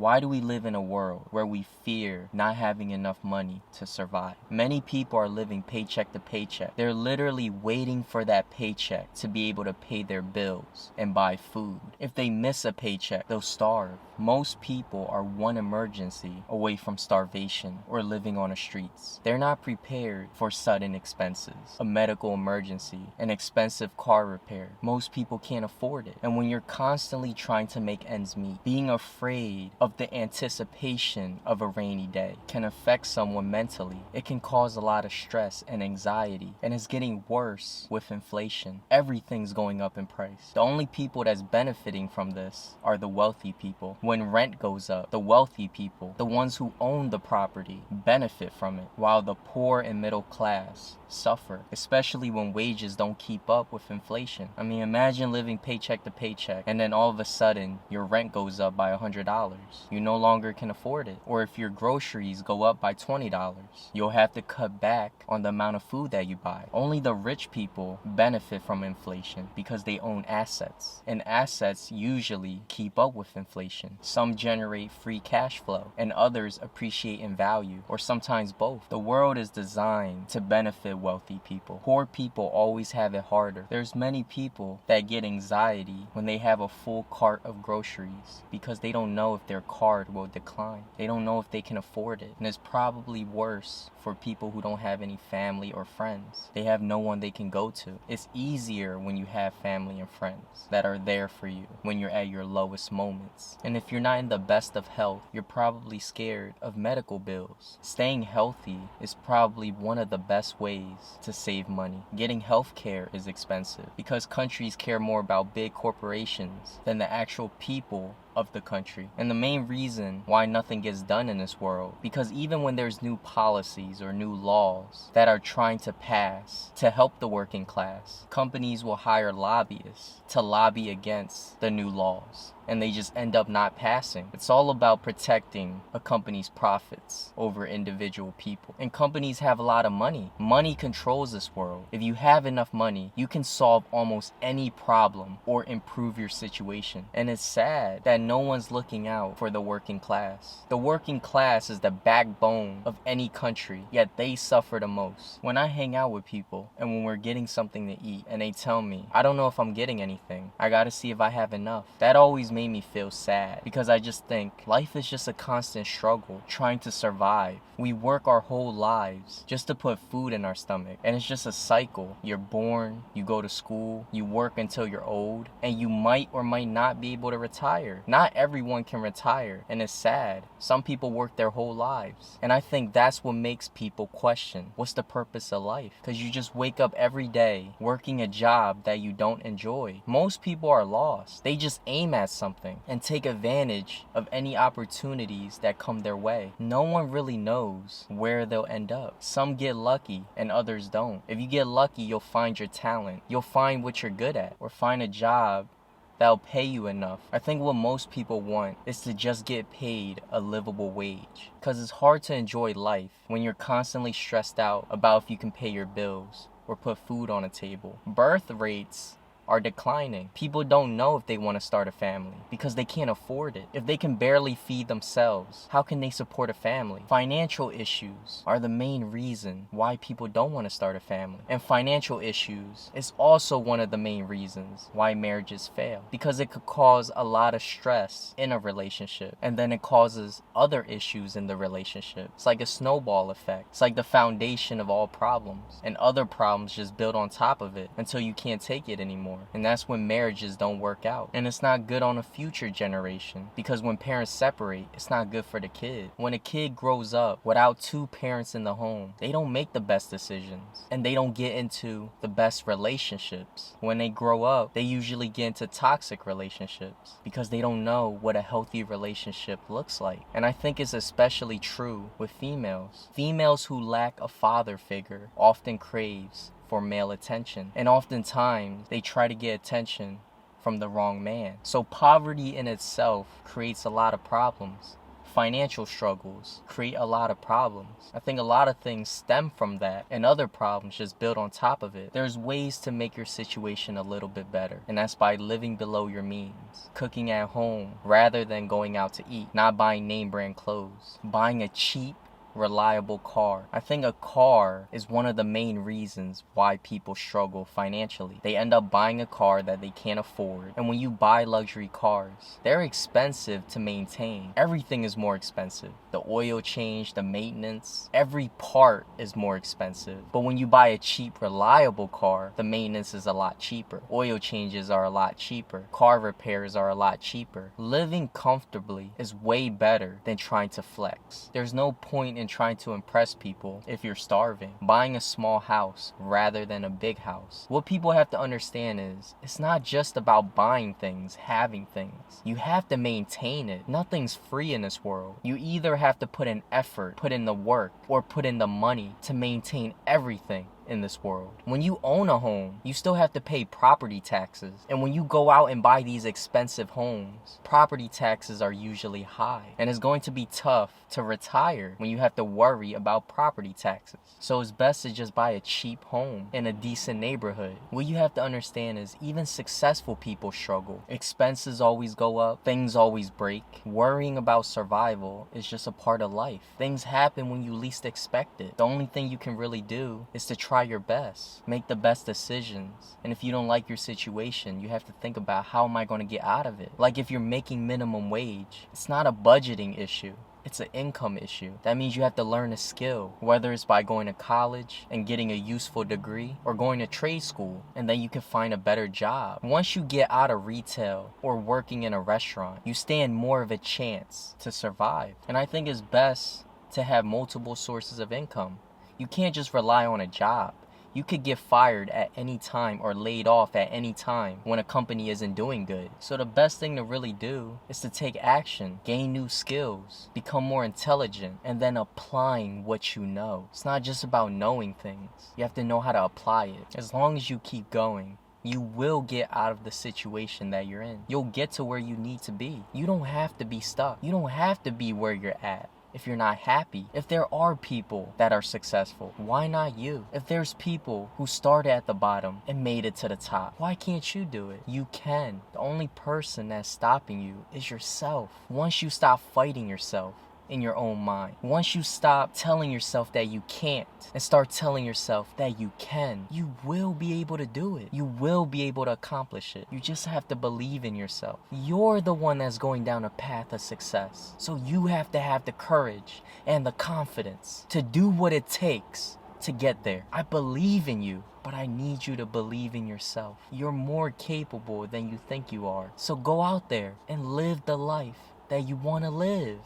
Why do we live in a world where we fear not having enough money to survive? Many people are living paycheck to paycheck. They're literally waiting for that paycheck to be able to pay their bills and buy food. If they miss a paycheck, they'll starve. Most people are one emergency away from starvation or living on the streets. They're not prepared for sudden expenses, a medical emergency, an expensive car repair. Most people can't afford it. And when you're constantly trying to make ends meet, being afraid of the anticipation of a rainy day can affect someone mentally. It can cause a lot of stress and anxiety, and it's getting worse with inflation. Everything's going up in price. The only people that's benefiting from this are the wealthy people. When rent goes up, the wealthy people, the ones who own the property, benefit from it, while the poor and middle class suffer, especially when wages don't keep up with inflation. I mean, imagine living paycheck to paycheck, and then all of a sudden, your rent goes up by $100. You no longer can afford it. Or if your groceries go up by $20, you'll have to cut back on the amount of food that you buy. Only the rich people benefit from inflation because they own assets, and assets usually keep up with inflation. Some generate free cash flow, and others appreciate in value, or sometimes both. The world is designed to benefit wealthy people. Poor people always have it harder. There's many people that get anxiety when they have a full cart of groceries because they don't know if their card will decline. They don't know if they can afford it. And it's probably worse for people who don't have any family or friends. They have no one they can go to. It's easier when you have family and friends that are there for you when you're at your lowest moments. And if you're not in the best of health, you're probably scared of medical bills. Staying healthy is probably one of the best ways to save money. Getting health care is expensive because countries care more about big corporations than the actual people of the country. And the main reason why nothing gets done in this world, because even when there's new policies or new laws that are trying to pass to help the working class, companies will hire lobbyists to lobby against the new laws, and they just end up not passing. It's all about protecting a company's profits over individual people. And companies have a lot of money. Money controls this world. If you have enough money, you can solve almost any problem or improve your situation. And it's sad that no one's looking out for the working class. The working class is the backbone of any country, yet they suffer the most. When I hang out with people and when we're getting something to eat and they tell me, I don't know if I'm getting anything, I gotta see if I have enough, that always made me feel sad, because I just think life is just a constant struggle trying to survive. We work our whole lives just to put food in our stomach, and it's just a cycle. You're born, you go to school, you work until you're old, and you might or might not be able to retire. Not everyone can retire, and it's sad. Some people work their whole lives, and I think that's what makes people question, what's the purpose of life? Because you just wake up every day working a job that you don't enjoy. Most people are lost. They just aim at something and take advantage of any opportunities that come their way. No one really knows where they'll end up. Some get lucky and others don't. If you get lucky, you'll find your talent. You'll find what you're good at, or find a job that'll pay you enough. I think what most people want is to just get paid a livable wage, because it's hard to enjoy life when you're constantly stressed out about if you can pay your bills or put food on a table. Birth rates are declining. People don't know if they want to start a family because they can't afford it. If they can barely feed themselves, how can they support a family? Financial issues are the main reason why people don't want to start a family. And financial issues is also one of the main reasons why marriages fail, because it could cause a lot of stress in a relationship, and then it causes other issues in the relationship. It's like a snowball effect. It's like the foundation of all problems, and other problems just build on top of it until you can't take it anymore. And that's when marriages don't work out. And it's not good on a future generation, because when parents separate, it's not good for the kid. When a kid grows up without two parents in the home, they don't make the best decisions, and they don't get into the best relationships. When they grow up, they usually get into toxic relationships because they don't know what a healthy relationship looks like. And I think it's especially true with females. Females who lack a father figure often craves for male attention, and oftentimes they try to get attention from the wrong man. So poverty in itself creates a lot of problems. financial struggles create a lot of problems. I think a lot of things stem from that, and other problems just build on top of it. There's ways to make your situation a little bit better, and that's by living below your means, cooking at home rather than going out to eat, not buying name brand clothes, buying a cheap, reliable car. I think a car is one of the main reasons why people struggle financially. They end up buying a car that they can't afford. And when you buy luxury cars, they're expensive to maintain. Everything is more expensive. The oil change, the maintenance, every part is more expensive. But when you buy a cheap, reliable car, the maintenance is a lot cheaper. Oil changes are a lot cheaper. Car repairs are a lot cheaper. Living comfortably is way better than trying to flex. There's no point in trying to impress people if you're starving. Buying a small house rather than a big house. What people have to understand is it's not just about buying things, having things. You have to maintain it. Nothing's free in this world. You either have to put in effort, put in the work, or put in the money to maintain everything in this world. When you own a home, you still have to pay property taxes. And when you go out and buy these expensive homes, property taxes are usually high. And it's going to be tough to retire when you have to worry about property taxes. So it's best to just buy a cheap home in a decent neighborhood. What you have to understand is even successful people struggle. Expenses always go up. Things always break. Worrying about survival is just a part of life. Things happen when you least expect it. The only thing you can really do is to try your best. Make the best decisions. And if you don't like your situation, you have to think about how am I going to get out of it? Like if you're making minimum wage, it's not a budgeting issue. It's an income issue. That means you have to learn a skill, whether it's by going to college and getting a useful degree or going to trade school, and then you can find a better job. Once you get out of retail or working in a restaurant, you stand more of a chance to survive. And I think it's best to have multiple sources of income. You can't just rely on a job. You could get fired at any time or laid off at any time when a company isn't doing good. So the best thing to really do is to take action, gain new skills, become more intelligent, and then applying what you know. It's not just about knowing things. You have to know how to apply it. As long as you keep going, you will get out of the situation that you're in. You'll get to where you need to be. You don't have to be stuck. You don't have to be where you're at if you're not happy. If there are people that are successful, why not you? If there's people who started at the bottom and made it to the top, why can't you do it? You can. The only person that's stopping you is yourself. Once you stop fighting yourself in your own mind, once you stop telling yourself that you can't and start telling yourself that you can, you will be able to do it. You will be able to accomplish it. You just have to believe in yourself. You're the one that's going down a path of success. So you have to have the courage and the confidence to do what it takes to get there. I believe in you, but I need you to believe in yourself. You're more capable than you think you are. So go out there and live the life that you want to live.